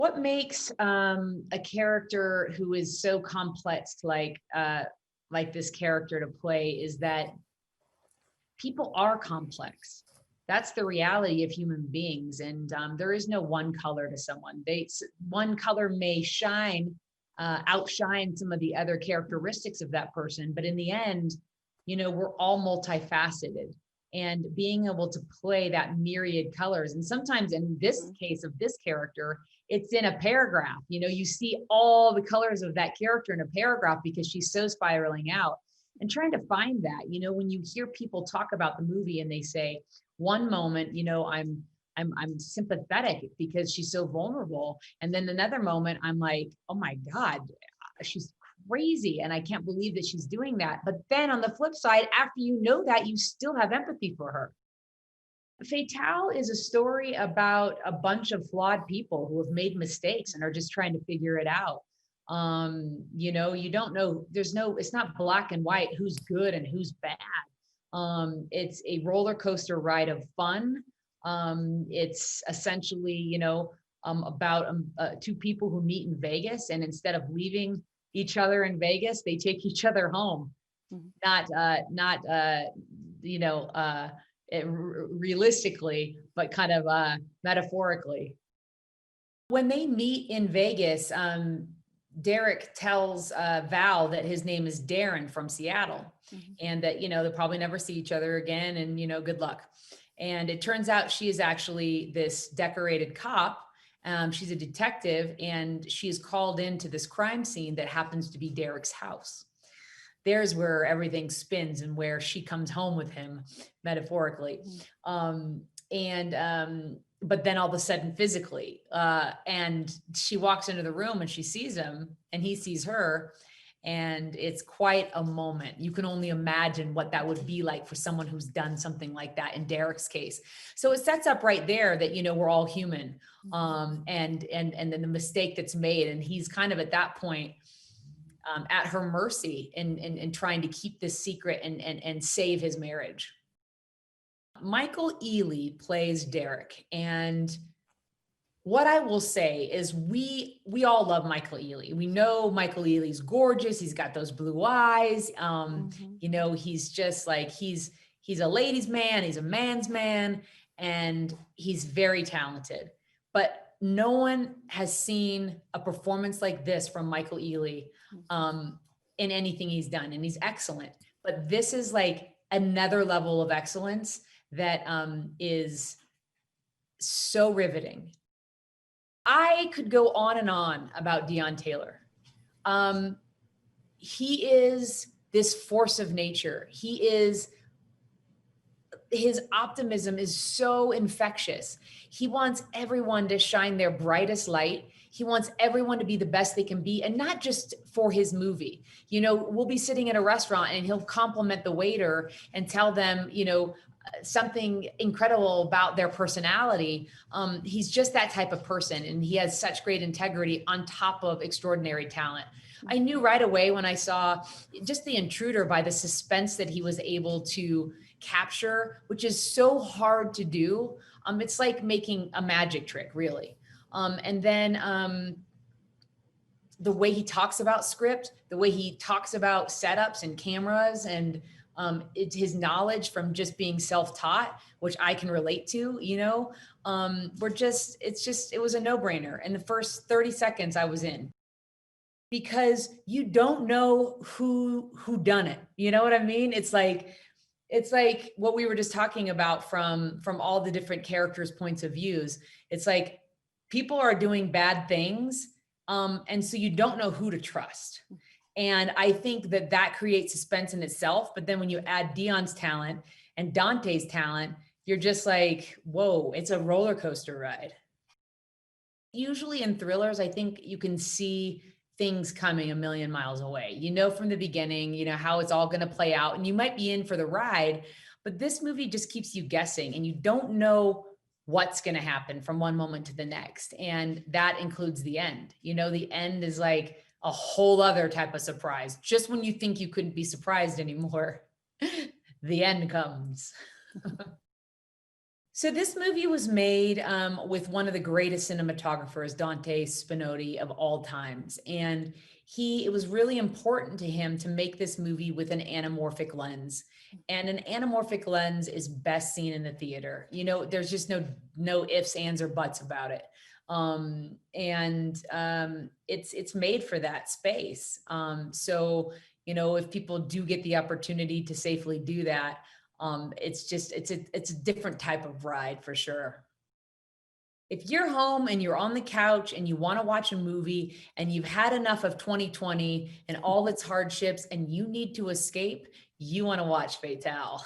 What makes a character who is so complex, like this character to play, is that people are complex. That's the reality of human beings, and there is no one color to someone. One color may outshine some of the other characteristics of that person, but in the end, we're all multifaceted. And being able to play that myriad colors, and sometimes in this Mhm. case of this character, it's in a paragraph. You see all the colors of that character in a paragraph because she's so spiraling out and trying to find that. When you hear people talk about the movie and they say, one moment, I'm sympathetic because she's so vulnerable, and then another moment I'm like, oh my god, she's crazy and I can't believe that she's doing that. But then on the flip side, after you know that, you still have empathy for her. Fatale is a story about a bunch of flawed people who have made mistakes and are just trying to figure it out. You don't know, it's not black and white who's good and who's bad. It's a roller coaster ride of fun. It's essentially, about two people who meet in Vegas, and instead of leaving each other in Vegas, they take each other home. Mhm. Not you know, realistically, but kind of metaphorically. When they meet in Vegas, Derek tells Val that his name is Darren from Seattle, Mhm. and that they'll probably never see each other again, and good luck. And it turns out she is actually this decorated cop. She's a detective, and she is called into this crime scene that happens to be Derek's house. There's where everything spins and where she comes home with him, metaphorically. Mhm. And But then all of a sudden physically, and she walks into the room and she sees him and he sees her, and it's quite a moment. You can only imagine what that would be like for someone who's done something like that in Derek's case. So it sets up right there that we're all human, and then the mistake that's made, and he's kind of at that point at her mercy in trying to keep this secret and save his marriage. Michael Ealy plays Derek, and what I will say is we all love Michael Ealy. We know Michael Ealy's gorgeous. He's got those blue eyes. Mhm. He's just like he's a ladies' man. He's a man's man, and he's very talented. But no one has seen a performance like this from Michael Ealy Mhm. um, in anything he's done, and he's excellent. But this is like another level of excellence that is so riveting. I could go on and on about Dion Taylor. Um, he is this force of nature. His optimism is so infectious. He wants everyone to shine their brightest light. He wants everyone to be the best they can be, and not just for his movie. We'll be sitting at a restaurant and he'll compliment the waiter and tell them, something incredible about their personality. He's just that type of person, and he has such great integrity on top of extraordinary talent. I knew right away when I saw just The Intruder by the suspense that he was able to capture, which is so hard to do. It's like making a magic trick, really. And then The way he talks about script, the way he talks about setups and cameras, and it's his knowledge from just being self-taught, which I can relate to. It was a no-brainer. And the first 30 seconds I was in, because you don't know who done it. You know what I mean? It's like what we were just talking about from all the different characters' points of views. It's like people are doing bad things, and so you don't know who to trust. And I think that creates suspense in itself. But then when you add Dion's talent and Dante's talent, you're just like, whoa, it's a roller coaster ride. Usually in thrillers, I think you can see things coming a million miles away. From the beginning, how it's all going to play out, and you might be in for the ride. But this movie just keeps you guessing, and you don't know what's going to happen from one moment to the next. And that includes the end. The end is like a whole other type of surprise. Just when you think you couldn't be surprised anymore, the end comes. So this movie was made with one of the greatest cinematographers, Dante Spinotti, of all times, and it was really important to him to make this movie with an anamorphic lens. And an anamorphic lens is best seen in the theater. You know, there's just no ifs, ands, or buts about it. It's made for that space. So you know, if people do get the opportunity to safely do that, it's a different type of ride for sure. If you're home and you're on the couch and you want to watch a movie and you've had enough of 2020 and all its hardships and you need to escape, you want to watch Fatale.